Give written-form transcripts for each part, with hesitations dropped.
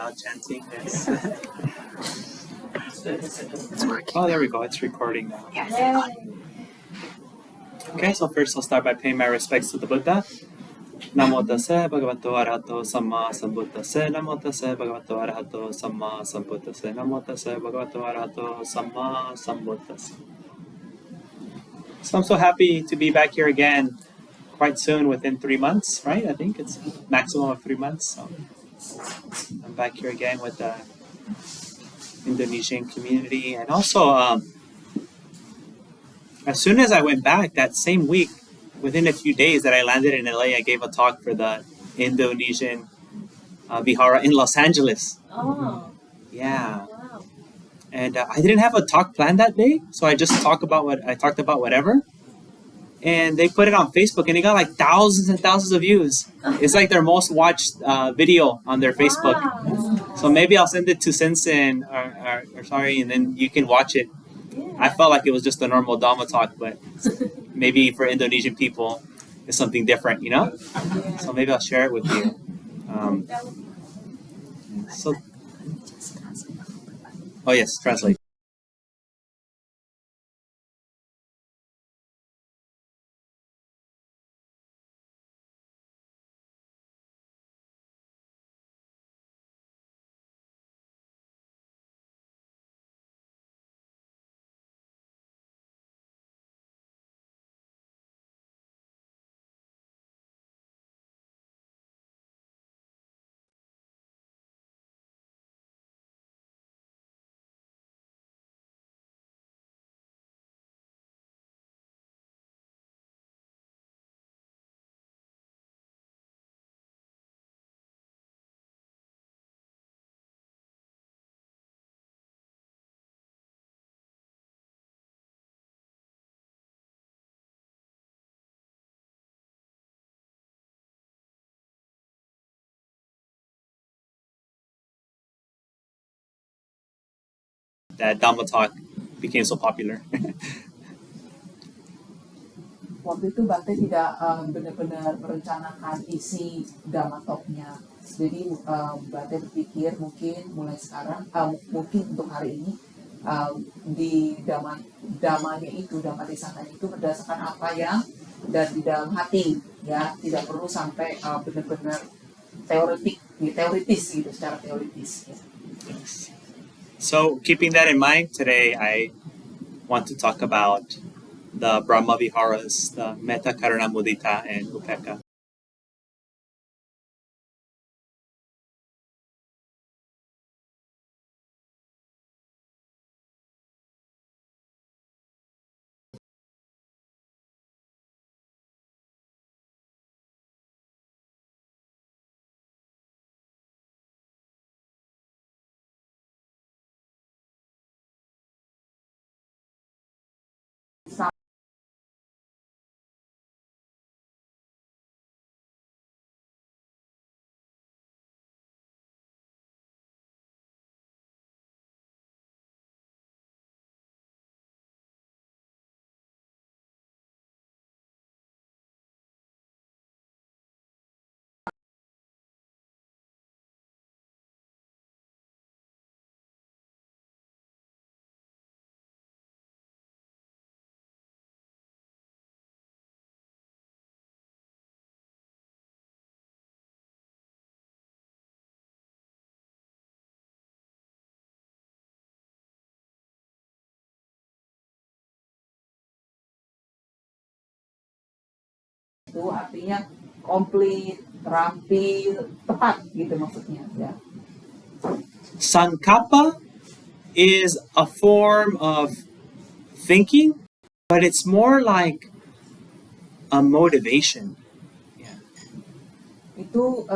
loud chanting. Yes. Oh, there we go. It's recording now. Yes. Okay, so first I'll start by paying my respects to the Buddha. Namo tassa bhagavato arahato samma sambuddhassa. Namo tassa bhagavato arahato samma sambuddhassa. Namo tassa bhagavato arahato samma sambuddhassa. So I'm so happy to be back here again quite soon, within 3 months, right? I think it's maximum of 3 months. So I'm back here again with the Indonesian community. And also, as soon as I went back that same week, within a few days that I landed in LA, I gave a talk for the Indonesian Vihara in Los Angeles. Oh. Yeah. Wow. And I didn't have a talk planned that day, so I just talked about whatever. And they put it on Facebook, and it got like thousands and thousands of views. It's like their most watched video on their Facebook. Wow. So maybe I'll send it to Sensen, and then you can watch it. Yeah. I felt like it was just a normal Dhamma talk, but maybe for Indonesian people, it's something different, you know? So maybe I'll share it with you. Oh yes, translate. That Dhamma talk became so popular. Waktu itu Bhante tidak benar-benar merencanakan isi Dhamma Talk-nya. Jadi Bhante berpikir mungkin mulai sekarang, mungkin untuk hari ini, di Dhamma-nya itu, Dhamma Desananya itu berdasarkan apa yang dan di dalam hati, ya, tidak perlu sampai benar-benar teoritis gitu, secara teoritis. Ya. So keeping that in mind, today I want to talk about the Brahma Viharas, the Metta, Karuna, Mudita, and Upekkha. Itu artinya komplit, rampil, tepat gitu maksudnya. Ya. Sankappa is a form of thinking, but it's more like a motivation. Yeah. Itu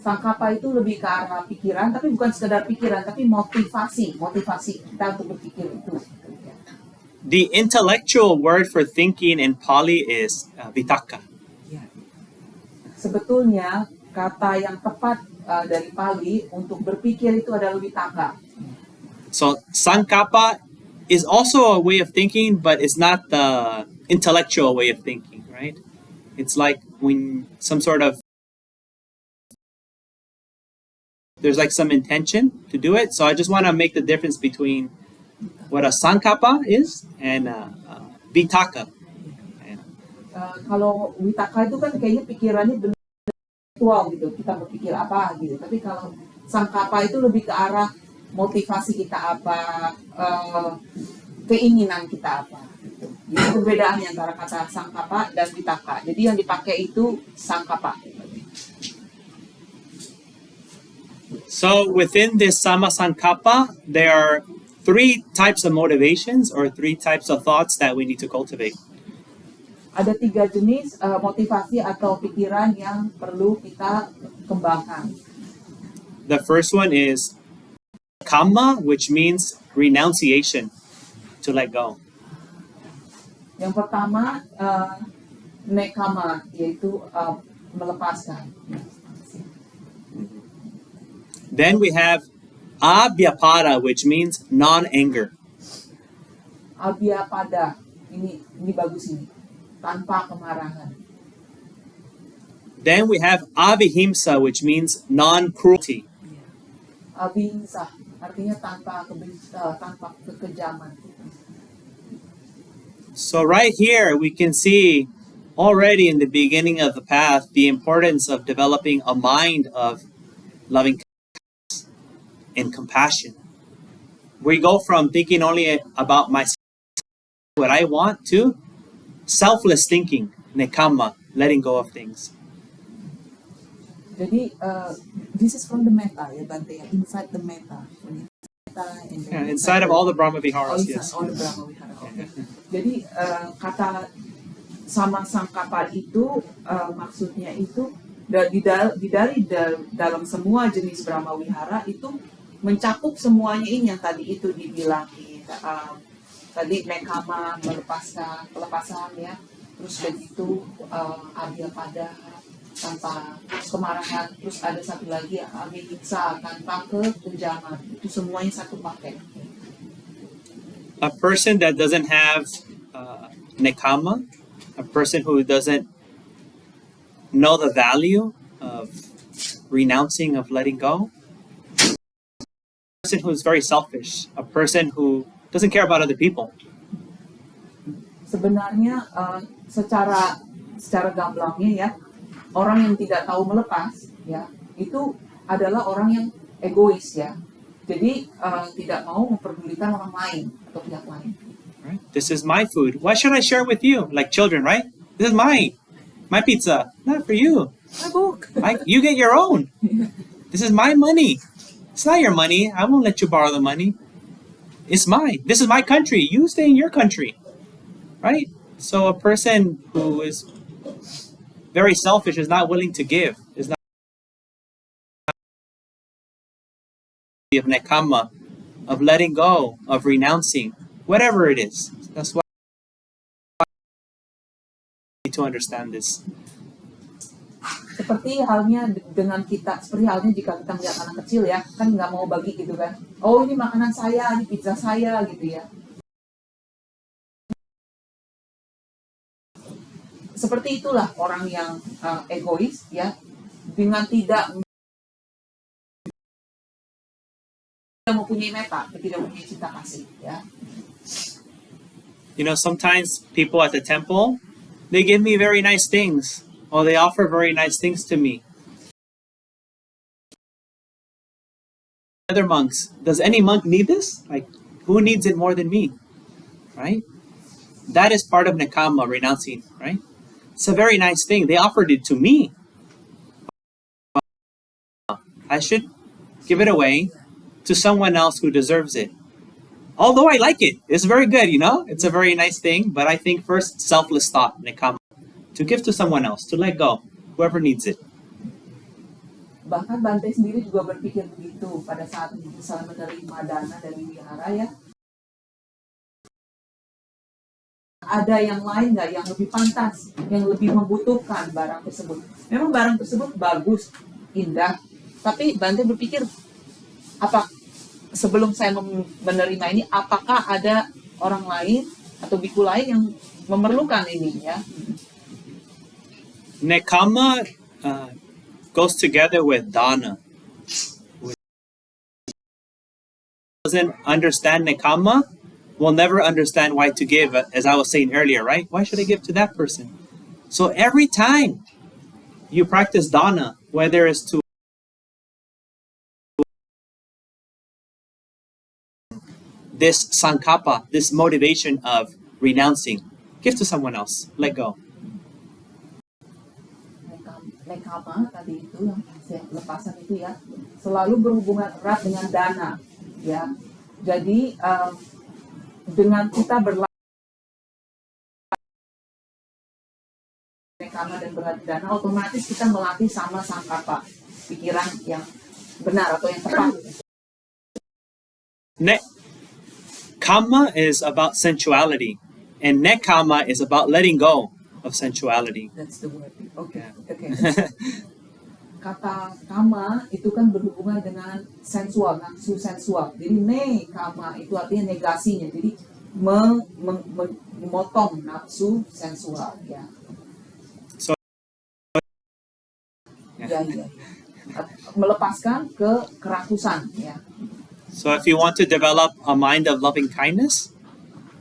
sangkapa itu lebih ke arah pikiran, tapi bukan sekedar pikiran, tapi motivasi kita untuk berpikir itu. The intellectual word for thinking in Pali is vitakka. Sebetulnya kata yang tepat dari Pali untuk berpikir itu adalah vitaka. So sankappa is also a way of thinking, but it's not the intellectual way of thinking, right? It's like when some sort of there's like some intention to do it. So I just want to make the difference between what a sankapa is and vitaka. Kalau witaka itu kan kayaknya pikirannya benar intelektual gitu, kita berpikir apa gitu. Tapi kalau sangkapa itu lebih ke arah motivasi kita apa, keinginan kita apa. Gitu. Jadi perbedaannya antara kata sangkapa dan vitaka. Jadi yang dipakai itu sangkapa. So within this sama sankapa, there are 3 types of motivations or 3 types of thoughts that we need to cultivate. Ada 3 jenis motivasi atau pikiran yang perlu kita kembangkan. The first one is kamma, which means renunciation, to let go. Yang pertama nekama, yaitu melepaskan. Then we have abhyapada, which means non-anger. Abhyapada, ini bagus ini, tanpa kemarahan. Then we have avihimsa, which means non-cruelty. Abhimsa, artinya tanpa kekejaman. So right here, we can see already in the beginning of the path, the importance of developing a mind of loving and compassion. We go from thinking only about myself, what I want, to selfless thinking, nekama, letting go of things. Jadi this is from the metta, ya Bhante, inside the metta. Yeah, inside of all the Brahma Viharas, yes. All the Brahma Vihara. Okay. Jadi kata sama sangkapa itu maksudnya itu dari dalam semua jenis Brahma Vihara itu mencakup semuanya ini yang tadi itu dibilangin. Tadi nekama, pelepasan ya. Terus begitu abhyapada, tanpa kemarahan. Terus ada satu lagi avihimsa, tanpa kekejaman. Itu semuanya satu paket. A person that doesn't have nekama, a person who doesn't know the value of renouncing, of letting go, a person who is very selfish, a person who doesn't care about other people. Sebenarnya secara gamblangnya ya, orang yang tidak tahu melepas ya, itu adalah orang yang egois ya. Jadi tidak mau memperdulikan orang lain atau pihak lain. Right? This is my food. Why should I share with you? Like children, right? This is mine. My pizza. Not for you. My book. You get your own. This is my money. It's not your money. I won't let you borrow the money. It's mine. This is my country. You stay in your country. Right? So a person who is very selfish is not willing to give. Is not of nekama, of letting go, of renouncing, whatever it is. That's why we need to understand this. Seperti halnya jika kita melihat anak kecil ya, kan nggak mau bagi gitu kan. Oh ini makanan saya, ini pizza saya gitu ya. Seperti itulah orang yang egois ya, dengan tidak mempunyai metta, tidak mempunyai cinta kasih ya. You know, sometimes people at the temple, they give me very nice things, or they offer very nice things to me. Other monks, does any monk need this? Like, who needs it more than me? Right? That is part of nekama, renouncing, right? It's a very nice thing. They offered it to me. I should give it away to someone else who deserves it. Although I like it. It's very good, you know? It's a very nice thing. But I think first, selfless thought, nekama. To give to someone else, to let go. Whoever needs it. Bahkan Bhante sendiri juga berpikir begitu pada saat misalnya menerima dana dari wihara ya. Ada yang lain nggak yang lebih pantas, yang lebih membutuhkan barang tersebut. Memang barang tersebut bagus, indah, tapi Bhante berpikir, apa sebelum saya menerima ini, apakah ada orang lain atau biku lain yang memerlukan ini ya? Nekama goes together with dana. doesn't understand nekama will never understand why to give, as I was saying earlier, right? Why should I give to that person? So every time you practice dana, whether it's to this sankapa, this motivation of renouncing, give to someone else, let go. Nekama tadi itu yang lepasan itu ya, selalu berhubungan erat dengan dana, ya. Jadi dengan kita berlatih nekama dan berlatih dana, otomatis kita melatih sama sankapa, pikiran yang benar atau yang tepat. Kama is about sensuality, and nekama is about letting go of sensuality. That's the word. Okay. Kata kama itu kan berhubungan dengan sensual, nafsu sensual. Jadi kama itu artinya negasinya. Jadi memotong nafsu sensual, ya. Ya. Melepaskan ke kerakusan, ya. So if you want to develop a mind of loving kindness,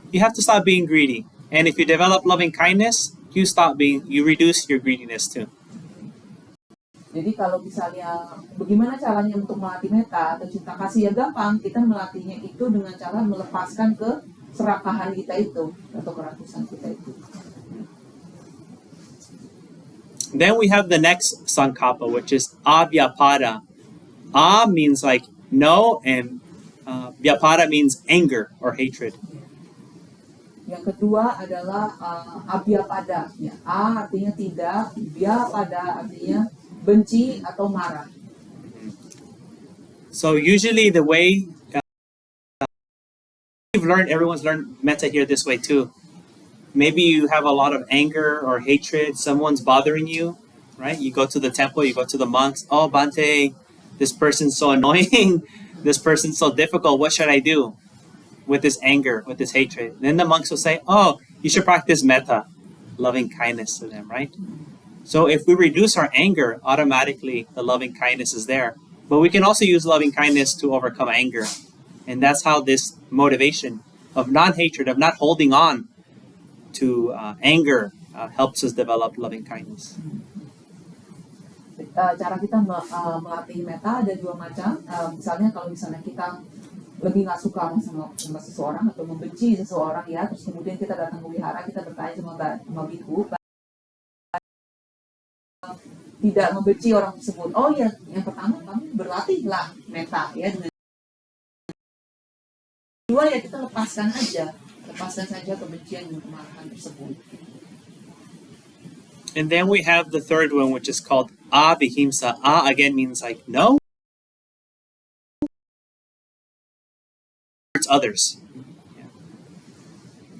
you have to stop being greedy. And if you develop loving kindness, you reduce your greediness too. Jadi kalau misalnya bagaimana caranya untuk melatih metta atau cinta kasih, ya gampang. Kita melatihnya itu dengan cara melepaskan ke serakahan kita itu atau kerakusan kita itu. Then we have the next sankapa, which is avyapada. A means like no, and vyapada means anger or hatred. Yang kedua adalah abhyapada. Ya. A artinya tidak, vyapada artinya benci atau marah. So usually the way everyone's learned metta here this way too. Maybe you have a lot of anger or hatred, someone's bothering you, right? You go to the temple, you go to the monks, oh Bhante, this person's so annoying, this person's so difficult, what should I do with this anger, with this hatred? Then the monks will say, oh, you should practice metta, loving kindness to them, right? So if we reduce our anger, automatically the loving kindness is there. But we can also use loving kindness to overcome anger. And that's how this motivation of non-hatred, of not holding on to anger, helps us develop loving kindness. Cara kita melatih metta ada dua macam. Misalnya kalau kita lebih nggak suka sama seseorang atau membenci seseorang, ya, terus kemudian kita datang ke wihara, kita bertanya sama biku, tidak membenci orang tersebut. Oh ya, yang pertama kamu berlatihlah metta, ya. Kedua ya kita lepaskan saja kebencian dan kemarahan tersebut. And then we have the third one, which is called avihimsa. A again means like no. Towards others.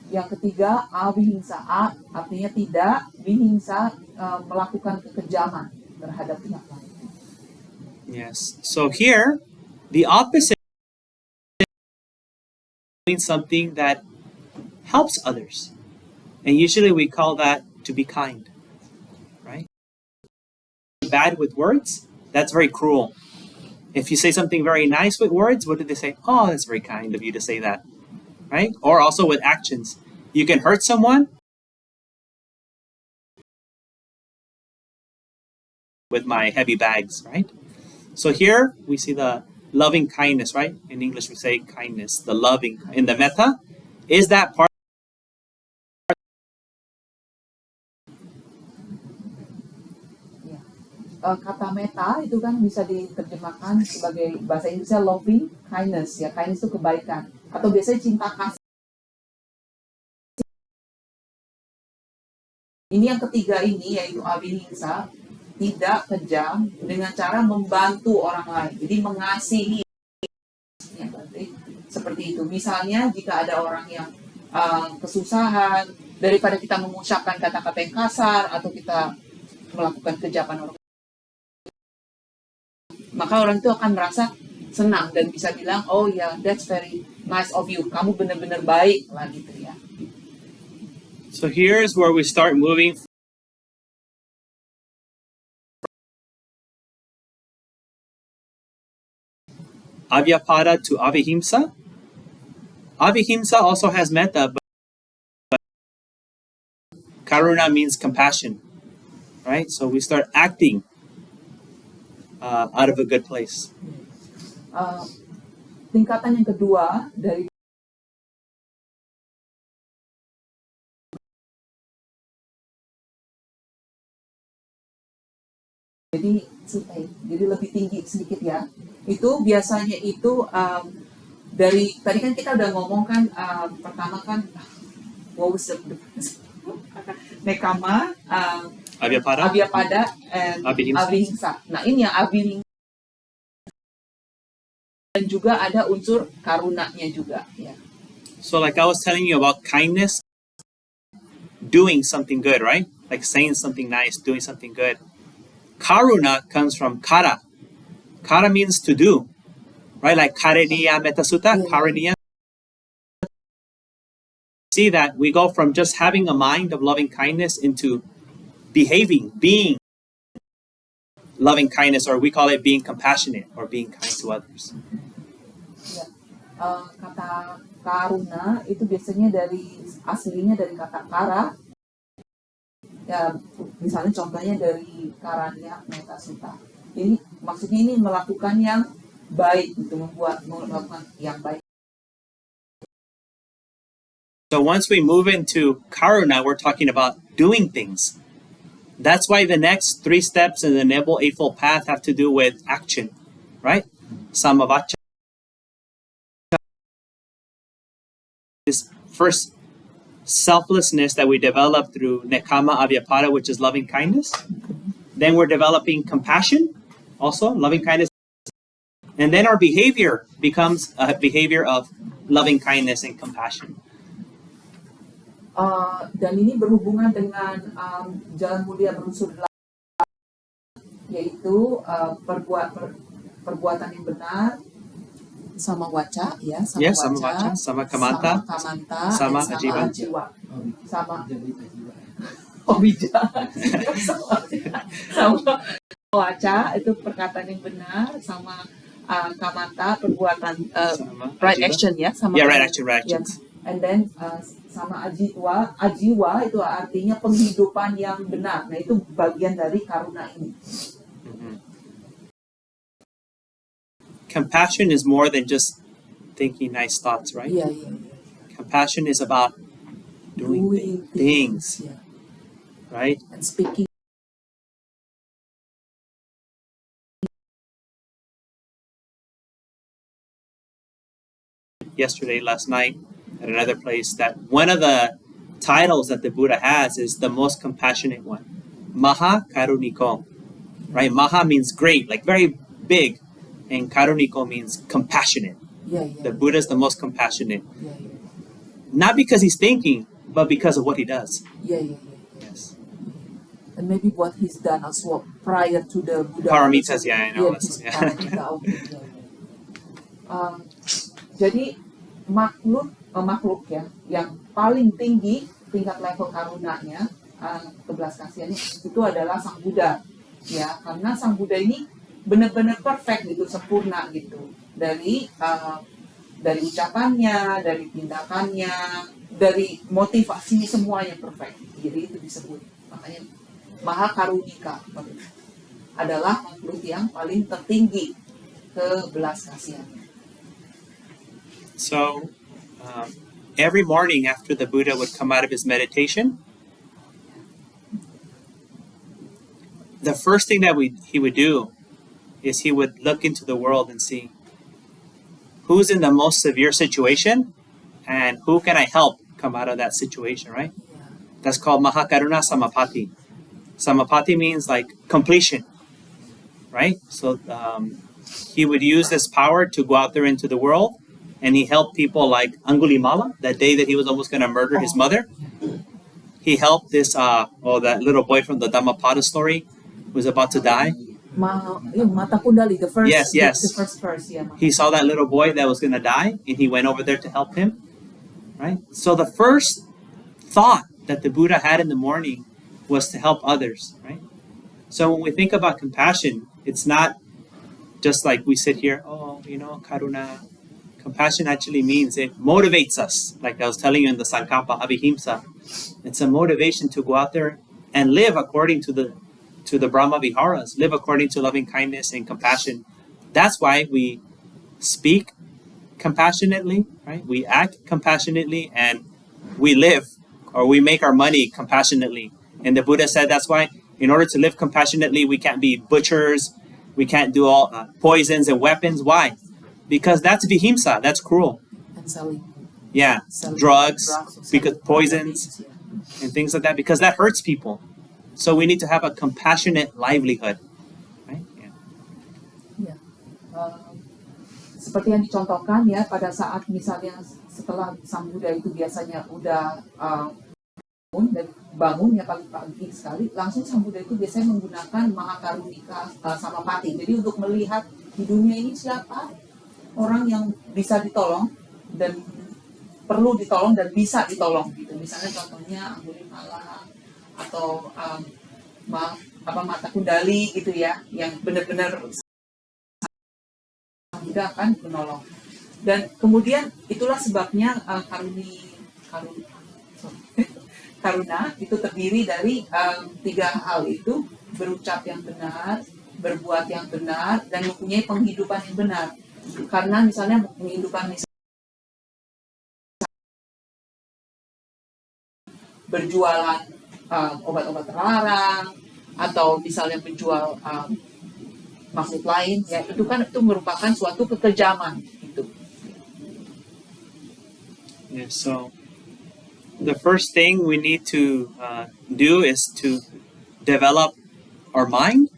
Yang ketiga, avihimsa. A artinya tidak, vihimsa melakukan kekejaman terhadap pihak lain. Yes. So here, the opposite means something that helps others. And usually we call that to be kind. Right? Bad with words, that's very cruel. If you say something very nice with words, what did they say? Oh, that's very kind of you to say that. Right? Or also with actions. You can hurt someone with my heavy bags, right? So here we see the loving kindness, right? In English we say kindness, the loving. In the metta, is that part? Kata metta itu kan bisa diterjemahkan sebagai bahasa Inggrisnya loving kindness, ya. Kindness itu kebaikan atau biasanya cinta kasih. Ini yang ketiga ini, yaitu avihimsa, tidak kejam dengan cara membantu orang lain. Jadi mengasihi, ya, seperti itu. Misalnya jika ada orang yang kesusahan, daripada kita mengucapkan kata-kata yang kasar atau kita melakukan kejapan orang, maka orang itu akan merasa senang dan bisa bilang, oh ya, that's very nice of you, kamu benar-benar baik lah, gitu ya. So here's where we start moving. Avyapada to avihimsa. Avihimsa also has metta, but karuna means compassion, right? So we start acting out of a good place. Tingkatan yang kedua dari jadi lebih tinggi sedikit ya. Itu biasanya itu dari tadi kan kita udah ngomong kan pertama kan what was the nekama, avyapada, and avihimsa. Nah ini yang avihimsa dan juga ada unsur karunanya juga ya. So like I was telling you about kindness, doing something good, right? Like saying something nice, doing something good. Karuna comes from kara. Kara means to do, right? Like kareniya metta sutta, kareniya. See that we go from just having a mind of loving kindness into behaving, being loving kindness, or we call it being compassionate or being kind to others. Ya. Kata karuna itu biasanya aslinya dari kata kara. Ya, misalnya contohnya dari karanya metta sutta. Jadi maksudnya ini melakukan yang baik, gitu, melakukan yang baik. So once we move into karuna, we're talking about doing things. That's why the next 3 steps in the Noble Eightfold Path have to do with action, right? Samavacha. This first selflessness that we develop through nekama avyapada, which is loving kindness. Then we're developing compassion, also loving kindness. And then our behavior becomes a behavior of loving kindness and compassion. Dan ini berhubungan dengan jalan mulia berunsur 8, yaitu perbuatan yang benar, sama waca, ya, sama waca, sama kamanta, sama ajiwa, sama obija, sama waca itu perkataan yang benar, sama kamanta perbuatan right action ya, sama right actions. And then sama ajiwa itu artinya penghidupan yang benar. Nah itu bagian dari karuna ini. Compassion is more than just thinking nice thoughts, right? Yeah. Compassion is about doing things, yeah. Right? And speaking. Last night, at another place, that one of the titles that the Buddha has is the most compassionate one. Maha Karuniko. Right? Maha means great, like very big. And karuniko means compassionate. Yeah. The Buddha is the most compassionate. Yeah. Not because he's thinking, but because of what he does. Yeah. Yes. And maybe what he's done as well prior to the Buddha. Paramitas, I know. Jadi makhluk ya yang paling tinggi tingkat level karunanya, kebelas kasihannya itu adalah Sang Buddha. Ya, karena Sang Buddha ini benar-benar perfect gitu, sempurna gitu, dari ucapannya, dari tindakannya, dari motivasinya, semuanya perfect. Jadi itu disebut, makanya Maha Karunika adalah makhluk yang paling tertinggi kebelas kasihannya. So every morning after the Buddha would come out of his meditation, the first thing that he would do is he would look into the world and see who's in the most severe situation and who can I help come out of that situation, right? That's called Mahakaruna Samapati. Samapati means like completion, right? So he would use this power to go out there into the world, and he helped people like Angulimala, that day that he was almost going to murder his mother. He helped that little boy from the Dhammapada story who was about to die. Mata Kundali, the first, yes. The first verse, yeah. He saw that little boy that was going to die, and he went over there to help him, right? So the first thought that the Buddha had in the morning was to help others, right? So when we think about compassion, it's not just like we sit here, oh, you know, karuna. Compassion actually means it motivates us. Like I was telling you in the Sankalpa Avihimsa, it's a motivation to go out there and live according to the Brahma Viharas, live according to loving kindness and compassion. That's why we speak compassionately, right? We act compassionately, and we live, or we make our money compassionately. And the Buddha said that's why, in order to live compassionately, we can't be butchers, we can't do all poisons and weapons. Why? Because that's vihimsa, that's cruel. And selling. Yeah, drugs, because poisons and things like that, because that hurts people. So we need to have a compassionate livelihood, right? Yeah. Ya. Seperti yang dicontohkan ya, pada saat misalnya setelah Sang Buddha itu biasanya udah bangun ya pagi-pagi sekali, langsung Sang Buddha itu biasanya menggunakan Mahakarunika Samapati. Jadi untuk melihat di dunia ini siapa orang yang bisa ditolong dan perlu ditolong dan bisa ditolong gitu. Misalnya contohnya Angulimala atau Mata Kundali gitu ya, yang benar-benar Buddha akan menolong. Dan kemudian itulah sebabnya karuna itu terdiri dari 3 hal itu: berucap yang benar, berbuat yang benar, dan mempunyai penghidupan yang benar. Karena misalnya penghidupan berjualan obat-obat terlarang, atau misalnya menjual makhluk lain, ya itu kan itu merupakan suatu kekejaman gitu. Yeah, so the first thing we need to do is to develop our mind,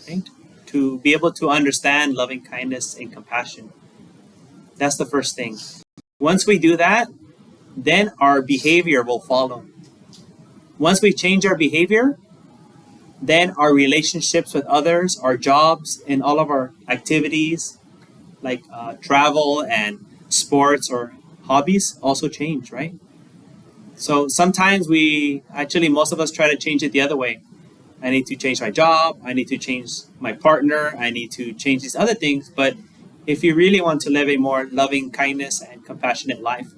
right? To be able to understand loving kindness and compassion. That's the first thing. Once we do that, then our behavior will follow. Once we change our behavior, then our relationships with others, our jobs, and all of our activities, like travel and sports or hobbies, also change, right? So sometimes most of us try to change it the other way. I need to change my job, I need to change my partner, I need to change these other things. But if you really want to live a more loving kindness and compassionate life,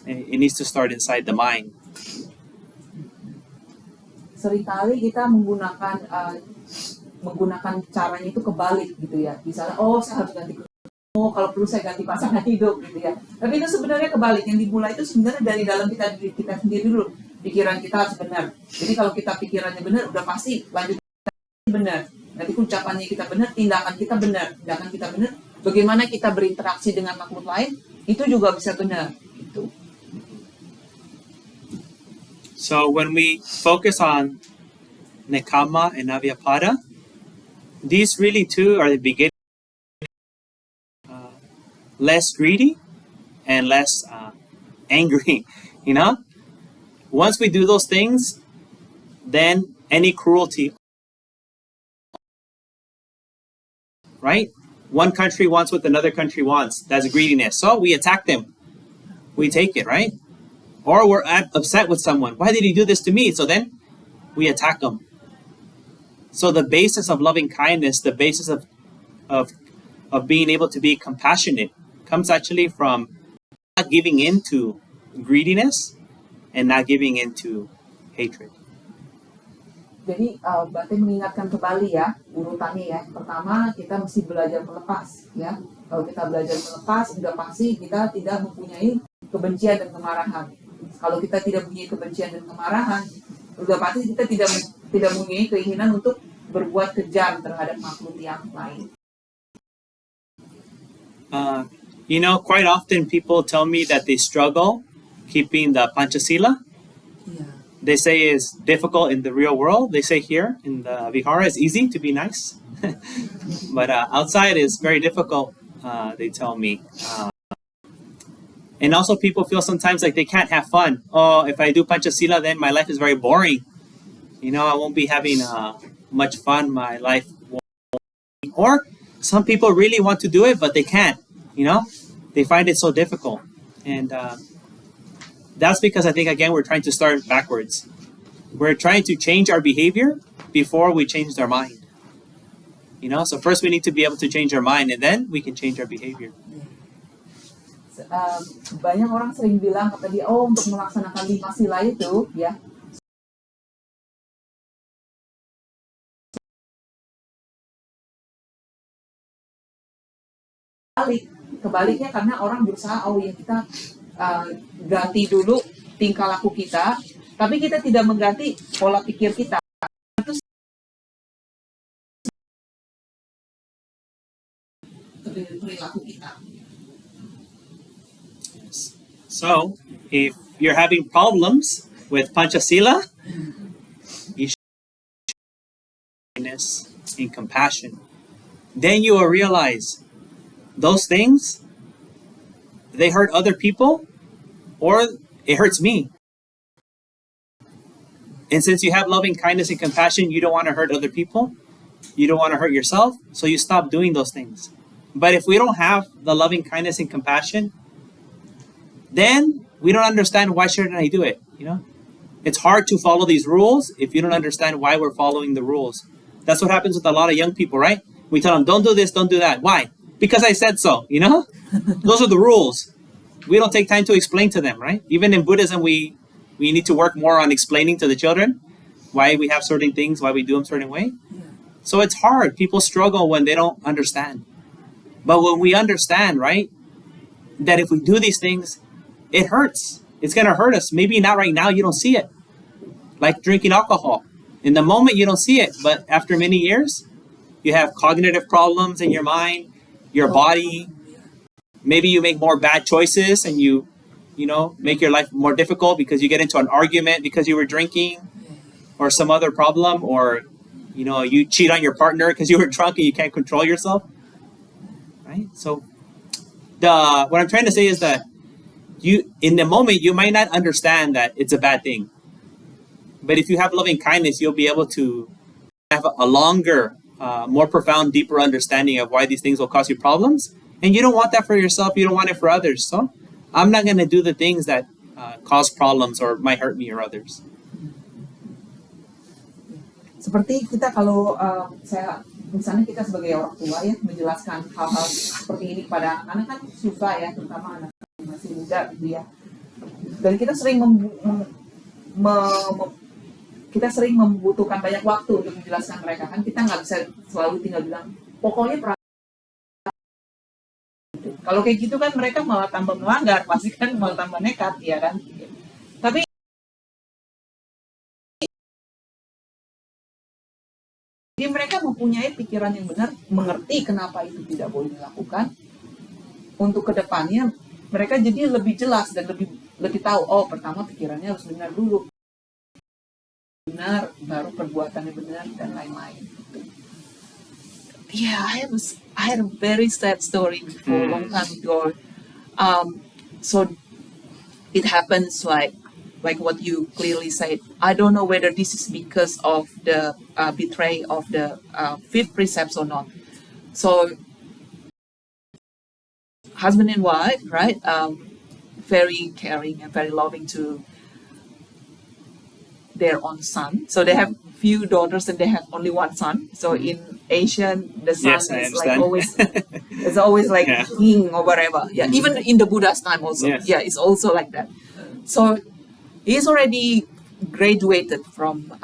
it needs to start inside the mind. Seringkali kita menggunakan caranya itu kebalik gitu ya. Misalnya, saya harus ganti kalau perlu saya ganti pasangan hidup gitu ya. Tapi itu sebenarnya kebalik. Yang dimulai itu sebenarnya dari dalam kita sendiri dulu. Pikiran kita harus benar. Jadi kalau kita pikirannya benar, udah pasti lanjut benar. Nanti ucapannya kita benar, tindakan kita benar. Tindakan kita benar, bagaimana kita berinteraksi dengan makhluk lain, itu juga bisa benar. Gitu. So when we focus on Nekama and Navyapada, these really two are the beginning. Less greedy and less angry, you know? Once we do those things, then any cruelty, right? One country wants what another country wants. That's greediness. So we attack them. We take it, right? Or we're upset with someone. Why did he do this to me? So then we attack them. So the basis of loving kindness, the basis of being able to be compassionate, comes actually from not giving in to greediness and not giving in to hatred. Jadi Bhante mengingatkan kembali ya urutannya ya. Pertama kita mesti belajar melepas ya. Kalau kita belajar melepas, sudah pasti kita tidak mempunyai kebencian dan kemarahan. Kalau kita tidak mempunyai kebencian dan kemarahan, sudah pasti kita tidak mempunyai keinginan untuk berbuat kejam terhadap makhluk yang lain. Quite often people tell me that they struggle keeping the Panchasila. Yeah. They say it's difficult in the real world. They say here in the Vihara it's easy to be nice. But outside it's very difficult, they tell me. And also people feel sometimes like they can't have fun. Oh, if I do Panchasila, then my life is very boring. I won't be having much fun. My life won't. Or some people really want to do it, but they can't. They find it so difficult. And that's because I think, again, we're trying to start backwards. We're trying to change our behavior before we change our mind. So first we need to be able to change our mind, and then we can change our behavior. Banyak orang sering bilang kata dia, untuk melaksanakan 5 sila itu, ya, kebaliknya karena orang berusaha, ya kita ganti dulu tingkah laku kita, tapi kita tidak mengganti pola pikir kita. Perilaku kita. So, if you're having problems with Panchasila, you should kindness and compassion. Then you will realize those things, they hurt other people, or it hurts me. And since you have loving kindness and compassion, you don't want to hurt other people. You don't want to hurt yourself, so you stop doing those things. But if we don't have the loving kindness and compassion, then we don't understand why shouldn't I do it, It's hard to follow these rules if you don't understand why we're following the rules. That's what happens with a lot of young people, right? We tell them, don't do this, don't do that. Why? Because I said so, Those are the rules. We don't take time to explain to them, right? Even in Buddhism, we need to work more on explaining to the children why we have certain things, why we do them a certain way. So it's hard. People struggle when they don't understand. But when we understand, right, that if we do these things, it hurts. It's going to hurt us. Maybe not right now, you don't see it. Like drinking alcohol. In the moment, you don't see it. But after many years, you have cognitive problems in your mind, your body. Maybe you make more bad choices and you make your life more difficult because you get into an argument because you were drinking or some other problem, or, you cheat on your partner because you were drunk and you can't control yourself. Right? So what I'm trying to say is that in the moment, you might not understand that it's a bad thing. But if you have loving kindness, you'll be able to have a longer, more profound, deeper understanding of why these things will cause you problems. And you don't want that for yourself. You don't want it for others. So I'm not going to do the things that cause problems or might hurt me or others. Seperti kita kalau misalnya kita sebagai orang tua ya menjelaskan hal-hal seperti ini kepada anak-anak kan susah ya, terutama anak masih muda gitu ya. Dan kita sering kita sering membutuhkan banyak waktu untuk menjelaskan mereka, kan kita nggak bisa selalu tinggal bilang pokoknya kalau kayak gitu kan mereka malah tambah melanggar, pasti kan malah tambah nekat ya kan. Tapi mereka mempunyai pikiran yang benar, mengerti kenapa itu tidak boleh dilakukan. Untuk kedepannya mereka jadi lebih jelas dan lebih tahu, pertama pikirannya harus benar dulu, benar baru perbuatannya benar dan lain-lain. Yeah, I had a very sad story before, long time ago. So it happens like what you clearly said. I don't know whether this is because of the betray of the 5th precepts or not. So husband and wife, right? Very caring and very loving to their own son. So they have few daughters and they have only one son. So in Asian, the son is like always, it's always like king or whatever. Yeah, even in the Buddha's time also. Yes. Yeah, it's also like that. So he's already graduated from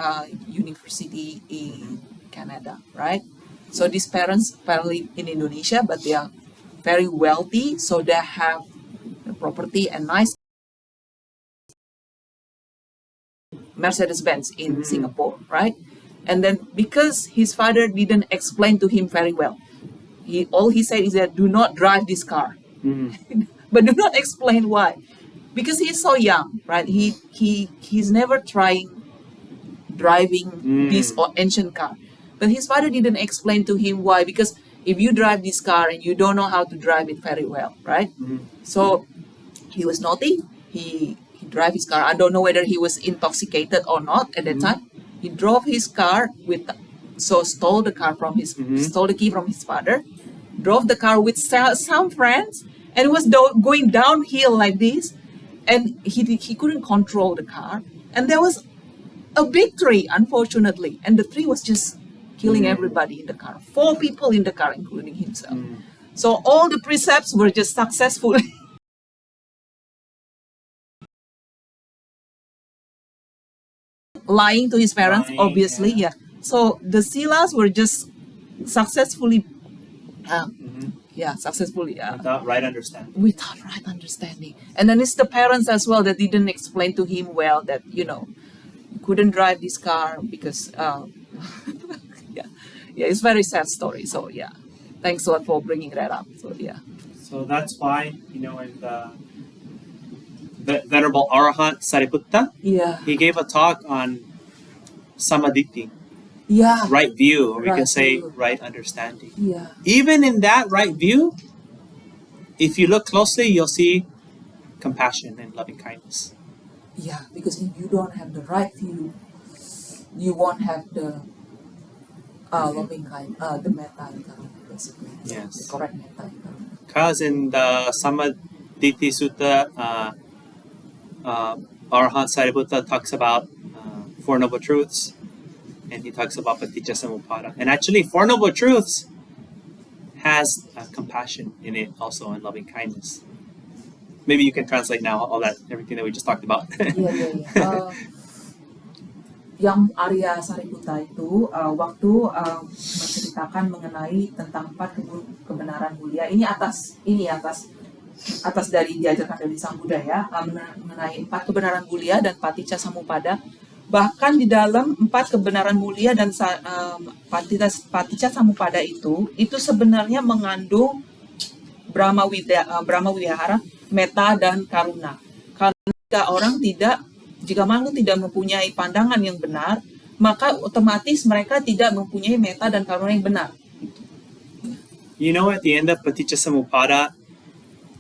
university in Canada, right? So these parents apparently in Indonesia, but they are very wealthy, so they have property and nice Mercedes-Benz in Singapore, right? And then because his father didn't explain to him very well, all he said is that do not drive this car, but do not explain why, because he's so young, right? He's never trying driving this ancient car, but his father didn't explain to him why, because if you drive this car and you don't know how to drive it very well, right? So he was naughty. He drive his car. I don't know whether he was intoxicated or not at that time. He drove his car stole the car from stole the key from his father, drove the car with some friends, and was going downhill like this, and he couldn't control the car, and there was a big tree, unfortunately, and the tree was just killing everybody in the car. 4 people in the car, including himself. So all the precepts were just successful. Lying to his parents, Lying, obviously, yeah. So the silas were just successfully, successfully. Without right understanding. Without right understanding. And then it's the parents as well that didn't explain to him well that, you couldn't drive this car because, it's very sad story. So, thanks a lot for bringing that up. So, So that's why, in the Venerable Arahant Sariputta, he gave a talk on Samaditi, right view, or we can say right understanding. Yeah. Even in that right view, if you look closely, you'll see compassion and loving kindness. Yeah, because if you don't have the right view, you won't have the loving kind, the metta, basically. Yes. The correct metta. Because in the Samaditi Sutta, Arahant Sariputta talks about Four Noble Truths, and he talks about Paticca Samuppada. And actually, Four Noble Truths has compassion in it also, and loving kindness. Maybe you can translate now all that, everything that we just talked about. Yang Arya Sariputta itu waktu menceritakan mengenai tentang 4 kebenaran mulia. Ini atas dari diajarkan dari Sang Buddha ya, mengenai 4 kebenaran mulia dan Paticca Samuppada. Bahkan di dalam 4 kebenaran mulia dan Paticca Samuppada itu sebenarnya mengandung Brahma Vihara, metta dan karuna. Karena jika makhluk tidak mempunyai pandangan yang benar, maka otomatis mereka tidak mempunyai metta dan karuna yang benar. At the end of Paticca Samuppada,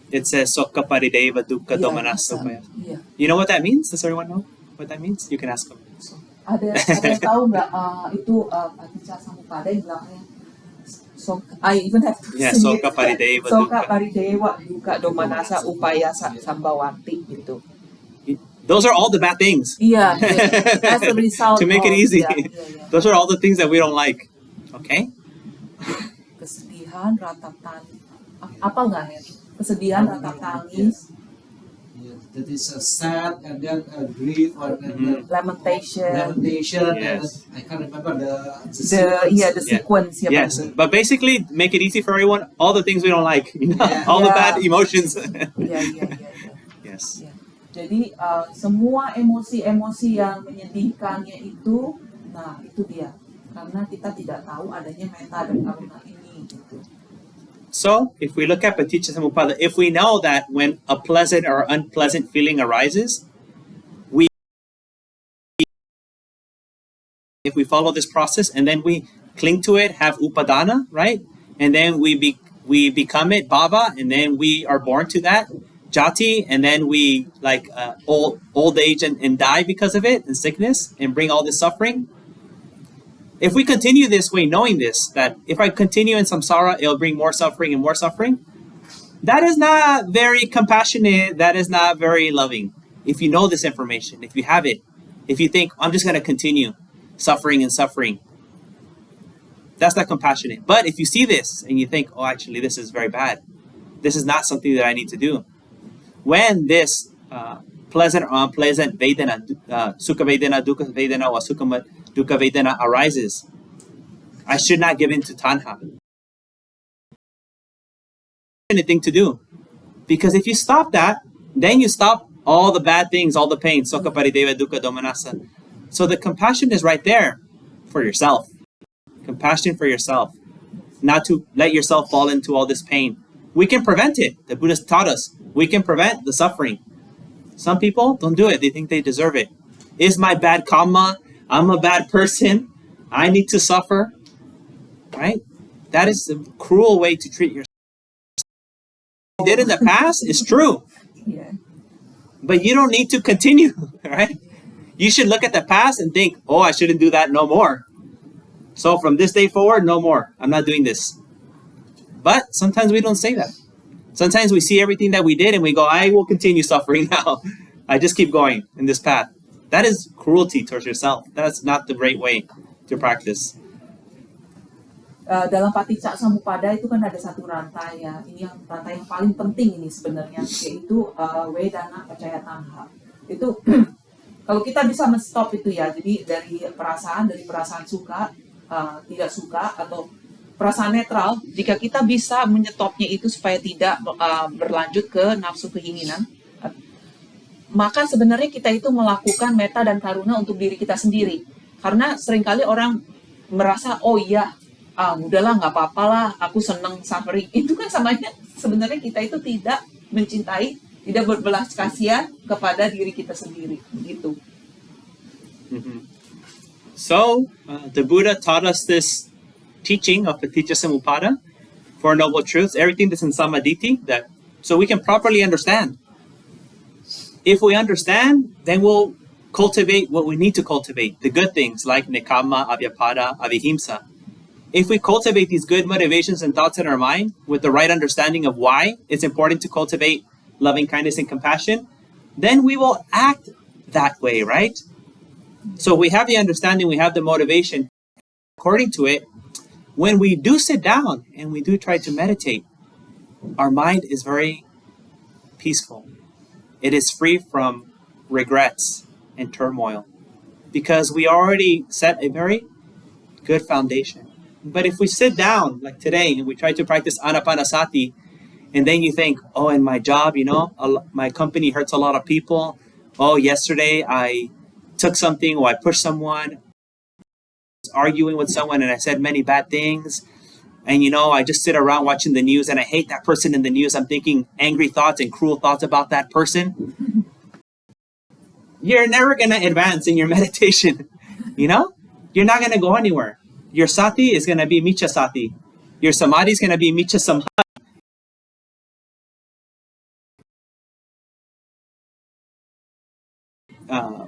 it says Sokka Parideva Dukkha Domanassa. You know what that means? Does everyone know what that means? You can ask them. Ada yang tahu nggak itu Paticca Samuppada yang belakangnya? I even have to sing Sokka Parideva Sokka Parideva Dukkha Domanassa Upaya Sambawanti gitu. Those are all the bad things. Yeah, as a result. To make it easy. Those are all the things that we don't like. Okay? Kesedihan, ratap tangis. Apa nggak ya? Kesedihan, ratap tangis. That is a sad, and then a grief, or Lamentation. Yes. I can't remember the sequence. Yes, but basically, make it easy for everyone. All the things we don't like, all the bad emotions. Yes. Jadi semua emosi-emosi yang menyedihkannya itu dia. Karena kita tidak tahu adanya metta dan karuna ini. Gitu. So, if we look at Paticca Samuppada, if we know that when a pleasant or unpleasant feeling arises, if we follow this process and then we cling to it, have upadana, right? And then we become it, bhava, and then we are born to that, jati, and then we old age and die because of it, and sickness, and bring all this suffering. If we continue this way, knowing this, that if I continue in samsara, it'll bring more suffering and more suffering, that is not very compassionate, that is not very loving. If you know this information, if you have it, if you think, I'm just going to continue suffering and suffering, that's not compassionate. But if you see this and you think, oh, actually, this is very bad, this is not something that I need to do. When this pleasant or unpleasant Vedana, Sukha Vedana, Dukkha Vedana, or Sukha Dukkha Vedana arises, I should not give in to tanha. Anything to do. Because if you stop that, then you stop all the bad things, all the pain. Sokka Parideva Dukkha Domanassa. So the compassion is right there for yourself. Compassion for yourself. Not to let yourself fall into all this pain. We can prevent it. The Buddha taught us. We can prevent the suffering. Some people don't do it. They think they deserve it. Is my bad karma? I'm a bad person. I need to suffer. Right? That is a cruel way to treat yourself. What you did in the past is true. Yeah. But you don't need to continue. Right? You should look at the past and think, oh, I shouldn't do that no more. So from this day forward, no more. I'm not doing this. But sometimes we don't say that. Sometimes we see everything that we did and we go, I will continue suffering now. I just keep going in this path. That is cruelty towards yourself. That's not the right way to practice. dalam Paticca Samuppada itu kan ada satu rantai ya. Ini yang rantai yang paling penting ini sebenarnya, yaitu Vedana Pacaya Tanha. Itu kalau kita bisa men-stop itu ya, jadi dari perasaan suka, tidak suka, atau perasaan netral, jika kita bisa menyetopnya itu supaya tidak berlanjut ke nafsu keinginan, maka sebenarnya kita itu melakukan metta dan karuna untuk diri kita sendiri. Karena seringkali orang merasa, oh iya, udahlah nggak apa-apa lah, aku seneng suffering. Itu kan samanya sebenarnya kita itu tidak mencintai, tidak berbelas kasihan kepada diri kita sendiri, gitu. So, the Buddha taught us this teaching of Paticca Samuppada, Four Noble Truths, everything that's in Samaditi, that so we can properly understand. If we understand, then we'll cultivate what we need to cultivate, the good things like Nekkhamma, Avyapada, Avihimsa. If we cultivate these good motivations and thoughts in our mind with the right understanding of why it's important to cultivate loving kindness and compassion, then we will act that way, right? So we have the understanding, we have the motivation. According to it, when we do sit down and we do try to meditate, our mind is very peaceful. It is free from regrets and turmoil because we already set a very good foundation. But if we sit down like today and we try to practice Anapanasati, and then you think, oh, in my job, my company hurts a lot of people. Oh, yesterday I took something or I pushed someone, I was arguing with someone and I said many bad things. And I just sit around watching the news and I hate that person in the news. I'm thinking angry thoughts and cruel thoughts about that person. You're never going to advance in your meditation. You're not going to go anywhere. Your sati is going to be micha sati. Your samadhi is going to be micha samadhi.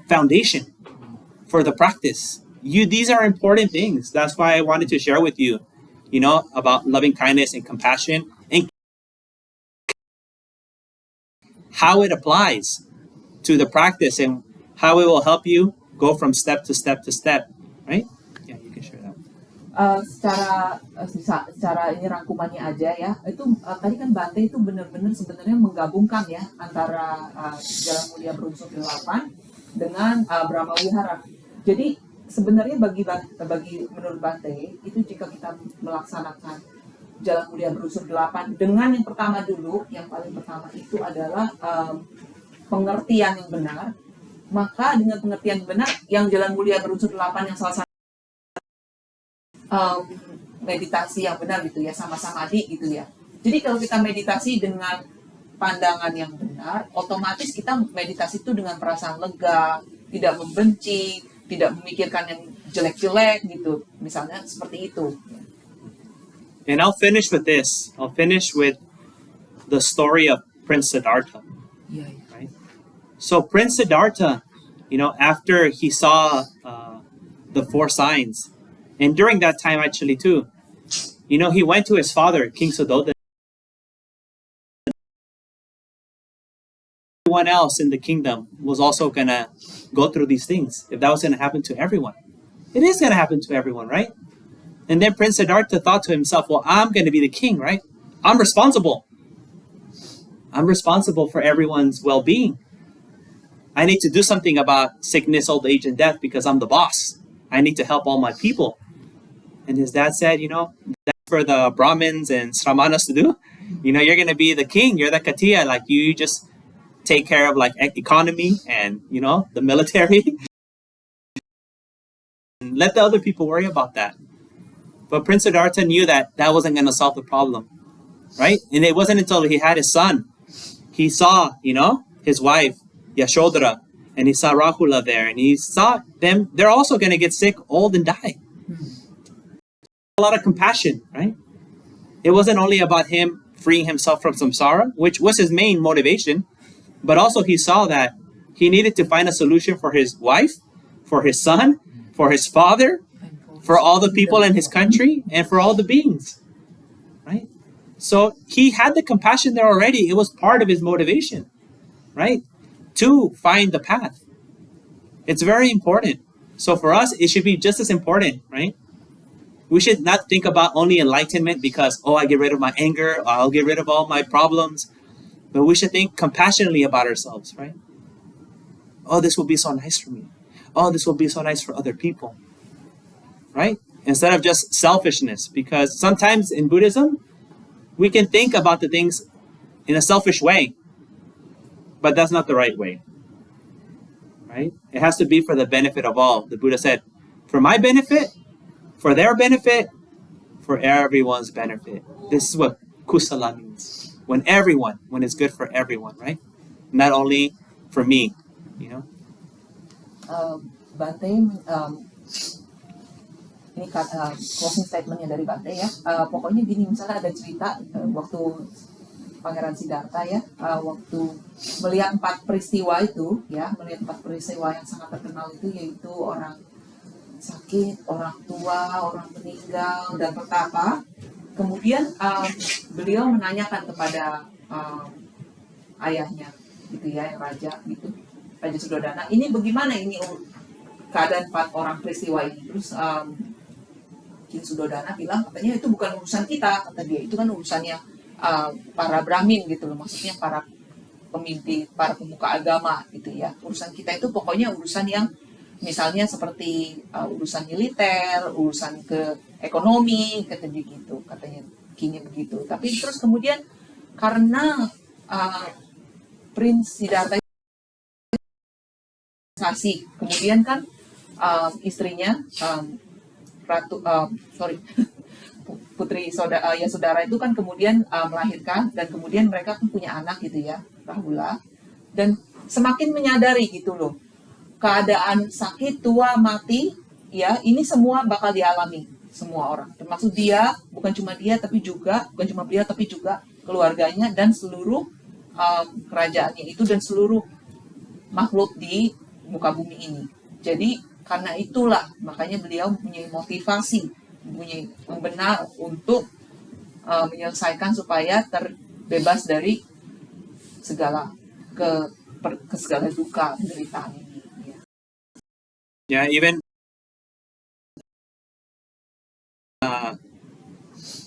Foundation for the practice. These are important things. That's why I wanted to share with you, about loving kindness and compassion and how it applies to the practice and how it will help you go from step to step to step, right? Yeah, you can share that. Secara ini rangkumannya aja ya, itu tadi kan Bhante itu benar-benar sebenarnya menggabungkan ya antara Jalan Mulia Berunsur 8 dengan Brahma Wihara. Jadi sebenarnya bagi menurut Bhante itu jika kita melaksanakan Jalan Mulia Berunsur 8 dengan yang pertama dulu, yang paling pertama itu adalah pengertian yang benar, maka dengan pengertian yang benar, yang Jalan Mulia Berunsur 8 yang salah satu meditasi yang benar gitu ya, sama samadhi gitu ya. Jadi kalau kita meditasi dengan pandangan yang benar, otomatis kita meditasi itu dengan perasaan lega, tidak membenci, tidak memikirkan yang jelek-jelek gitu, misalnya seperti itu. And I'll finish with this. I'll finish with the story of Prince Siddhartha. Yeah. Right? So Prince Siddhartha, after he saw the 4 signs, and during that time actually too, he went to his father, King Suddhoda. Everyone else in the kingdom was also going to go through these things. If that was going to happen to everyone, it is going to happen to everyone, right? And then Prince Siddhartha thought to himself, well, I'm going to be the king, right? I'm responsible. I'm responsible for everyone's well-being. I need to do something about sickness, old age, and death because I'm the boss. I need to help all my people. And his dad said, that's for the Brahmins and Sramanas to do. You're going to be the king. You're the Katiya. Like, you just take care of, like, economy and, the military. And let the other people worry about that. But Prince Siddhartha knew that wasn't going to solve the problem, right? And it wasn't until he had his son. He saw, his wife, Yashodhara, and he saw Rahula there, and he saw them. They're also going to get sick, old, and die. A lot of compassion, right? It wasn't only about him freeing himself from samsara, which was his main motivation, but also he saw that he needed to find a solution for his wife, for his son, for his father, for all the people in his country, and for all the beings, right? So he had the compassion there already. It was part of his motivation, right? To find the path. It's very important. So for us, it should be just as important, right? We should not think about only enlightenment because, I get rid of my anger, or I'll get rid of all my problems. But we should think compassionately about ourselves, right? Oh, this will be so nice for me. Oh, this will be so nice for other people, right? Instead of just selfishness, because sometimes in Buddhism, we can think about the things in a selfish way, but that's not the right way, right? It has to be for the benefit of all. The Buddha said, for my benefit, for their benefit, for everyone's benefit. This is what kusala means. When it's good for everyone, right? Not only for me, you know? Bhante, ini closing statementnya dari Bhante ya. Pokoknya gini, misalnya ada cerita waktu Pangeran Siddhartha ya, waktu melihat 4 peristiwa itu ya, melihat 4 peristiwa yang sangat terkenal itu, yaitu orang sakit, orang tua, orang meninggal, dan petapa. Kemudian beliau menanyakan kepada ayahnya, gitu ya, yang raja gitu, Raja Suddhodana, ini bagaimana ini keadaan 4 orang peristiwa ini? Terus King Suddhodana bilang, katanya itu bukan urusan kita, kata dia, itu kan urusannya para Brahmin gitu loh, maksudnya para pemimpin, para pemuka agama gitu ya. Urusan kita itu pokoknya urusan yang misalnya seperti urusan militer, urusan ke ekonomi, katanya gitu, katanya Kingnya begitu. Tapi terus kemudian karena Prince Siddhartha kasih, kemudian kan istrinya Putri Yasodhara itu kan kemudian melahirkan, dan kemudian mereka pun punya anak gitu ya, Rahula, dan semakin menyadari gitu loh, keadaan sakit, tua, mati, ya ini semua bakal dialami semua orang, termasuk dia, bukan cuma beliau tapi juga keluarganya dan seluruh kerajaannya itu dan seluruh makhluk di muka bumi ini. Jadi karena itulah makanya beliau mempunyai motivasi, mempunyai benar untuk menyelesaikan supaya terbebas dari segala segala duka penderitaan ini. Yeah, even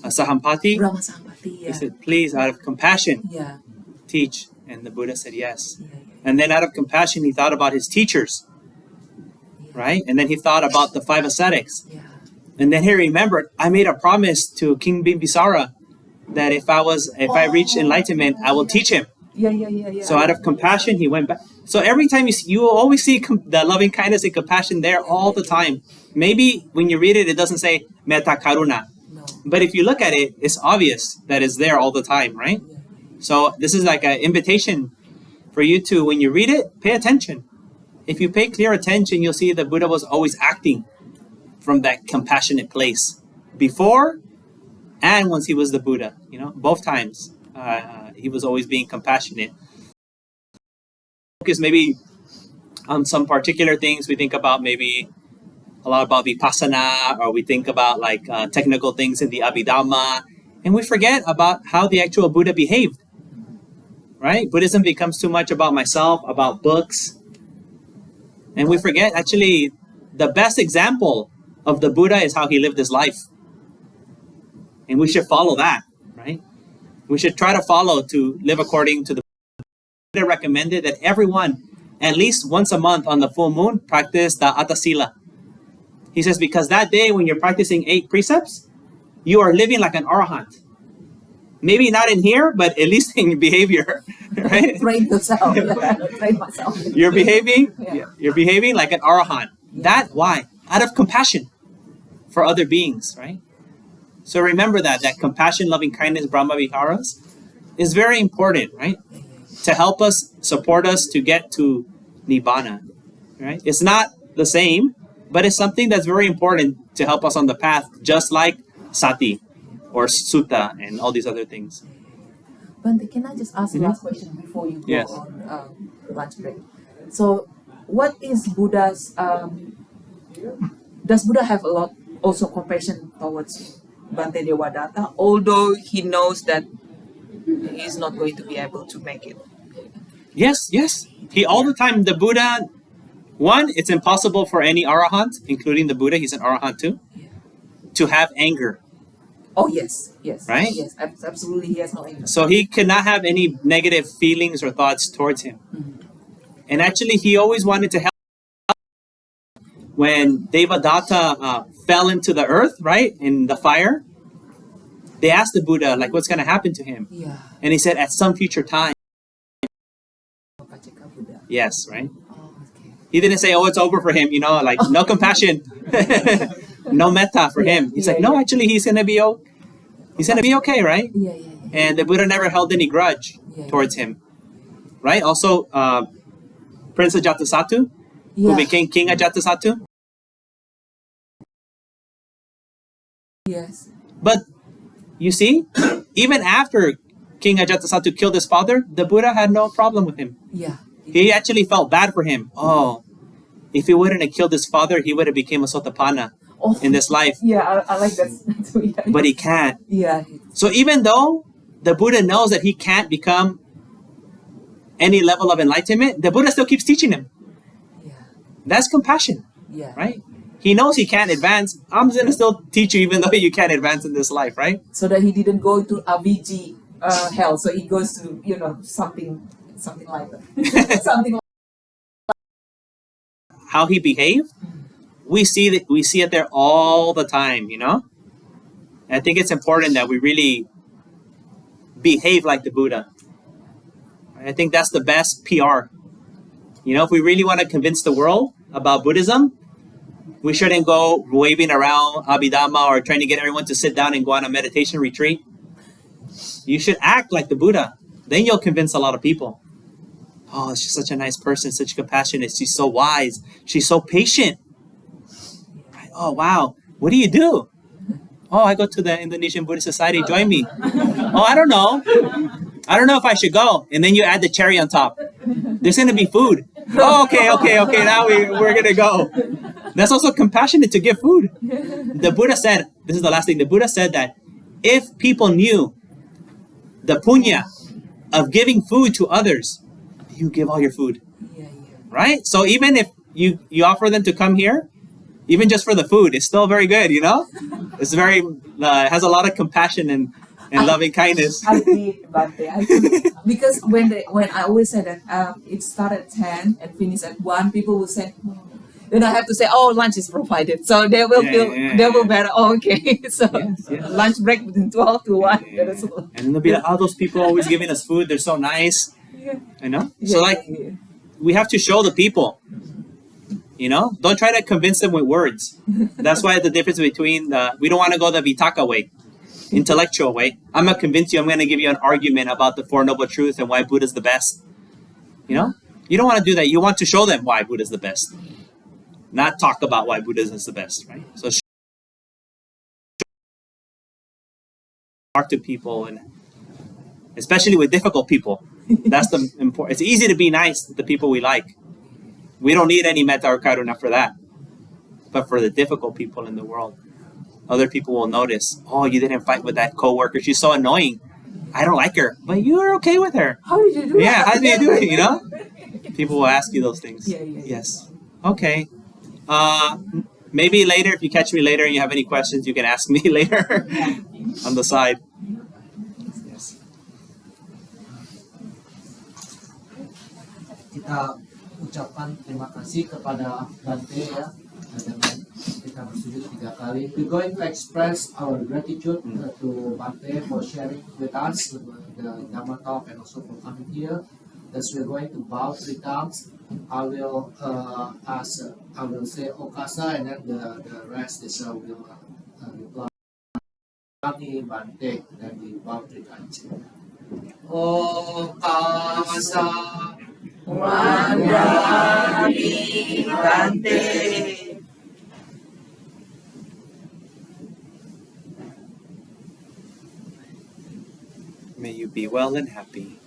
Sahampati, Brahma Sahampati, he said, please, out of compassion, teach. And the Buddha said yes. And then out of compassion, he thought about his teachers, right? And then he thought about the 5 ascetics. And then he remembered, I made a promise to King Bimbisara that if I reach enlightenment, I will teach him. So out of compassion, he went back. So every time you always see the loving kindness and compassion there all the time. Maybe when you read it, it doesn't say metta karuna. No. But if you look at it, it's obvious that it's there all the time, right? So this is like an invitation for you to, when you read it, pay attention. If you pay clear attention, you'll see the Buddha was always acting from that compassionate place before and once he was the Buddha, both times. He was always being compassionate. Focus maybe on some particular things. We think about maybe a lot about vipassana, or we think about like technical things in the Abhidhamma, and we forget about how the actual Buddha behaved, right? Buddhism becomes too much about myself, about books, and we forget actually the best example of the Buddha is how he lived his life. And we should follow that, right? We should try to follow to live according to the Buddha recommended that everyone, at least once a month on the full moon, practice the Attasila. He says, because that day when you're practicing 8 precepts, you are living like an arahant. Maybe not in here, but at least in your behavior, right? Train yourself. Train myself. You're behaving like an arahant. That, why? Out of compassion for other beings, right? So remember that compassion, loving kindness, Brahma Viharas is very important, right? To help us, support us to get to Nibbana, right? It's not the same, but it's something that's very important to help us on the path, just like Sati or Sutta and all these other things. Bhante, can I just ask the last question before you go Yes. on lunch break? So, what is Buddha's, does Buddha have a lot also compassion towards Bhante Devadatta, although he knows that he is not going to be able to make it? Yes. He all the time, the Buddha, one, it's impossible for any arahant, including the Buddha, he's an arahant too, to have anger. Oh yes, yes, Right? yes, absolutely. He has no anger. So he could not have any negative feelings or thoughts towards him. And actually, he always wanted to help. When Devadatta fell into the earth, right, in the fire, they asked the Buddha, like, what's going to happen to him? Yeah. And he said, at some future time. Pacheka Buddha. Yes, right? Oh, okay. He didn't say, oh, it's over for him, like, no compassion, no metta for him. He's like, no, actually, he's going to be okay, right? Yeah. And the Buddha never held any grudge towards him, right? Also, Prince Ajatasattu, who became King Ajatasattu. Yes. But you see, even after King Ajatasattu killed his father, the Buddha had no problem with him. Yeah. He actually felt bad for him. Oh, if he wouldn't have killed his father, he would have become a Sotapanna in this life. Yeah, I like that too. Yeah. But he can't. Yeah. So even though the Buddha knows that he can't become any level of enlightenment, the Buddha still keeps teaching him. Yeah. That's compassion, Yeah. right? He knows he can't advance. I'm going to still teach you even though you can't advance in this life, right? So that he didn't go to Aviji hell. So he goes to, something like that. Something like How he behaved, we see it there all the time, I think it's important that we really behave like the Buddha. I think that's the best PR. If we really want to convince the world about Buddhism, we shouldn't go waving around Abhidhamma or trying to get everyone to sit down and go on a meditation retreat. You should act like the Buddha. Then you'll convince a lot of people. Oh, she's such a nice person, such compassionate. She's so wise. She's so patient. Right? Oh, wow. What do you do? Oh, I go to the Indonesian Buddhist Society. Join me. Oh, I don't know. I don't know if I should go. And then you add the cherry on top. There's going to be food. Oh, okay. Now we're going to go. That's also compassionate to give food. The Buddha said, this is the last thing. The Buddha said that if people knew the punya of giving food to others, you give all your food. Yeah. Right? So even if you offer them to come here, even just for the food, it's still very good, It's very, has a lot of compassion and loving kindness. I did, Bhante. Because when I always say that it started at 10 and finished at 1, people will say, then I have to say, oh, lunch is provided. So they will they will better. Oh, okay. So Yes. lunch break between 12 to 1. Yeah. And then they'll be like, oh, those people always giving us food. They're so nice. Yeah. So we have to show the people, don't try to convince them with words. That's why the difference between we don't want to go the Vitaka way, intellectual way. I'm going to convince you. I'm going to give you an argument about the Four Noble Truths and why Buddha's the best. You don't want to do that. You want to show them why Buddha's the best. Not talk about why Buddhism is the best, right? So talk to people, and especially with difficult people. That's the important. It's easy to be nice to the people we like. We don't need any metta or karuna for that. But for the difficult people in the world, other people will notice, oh, you didn't fight with that coworker. She's so annoying. I don't like her. But you're okay with her. How did you do Yeah, that? how did you do it, People will ask you those things. Yeah. Yes. Okay. Maybe later, if you catch me later and you have any questions, you can ask me later on the side. Yes. Kita ucapkan terima kasih kepada Bhante ya, dengan kita bersujud 3 kali. We're going to express our gratitude to Bhante for sharing with us the Dhamma talk and also for coming here. Thus we're going to bow 3 times. I will say Okasa, and then the rest is will reply. Kami Bhante, then we bow 3 times. Okasa. Mandami Bhante. May you be well and happy.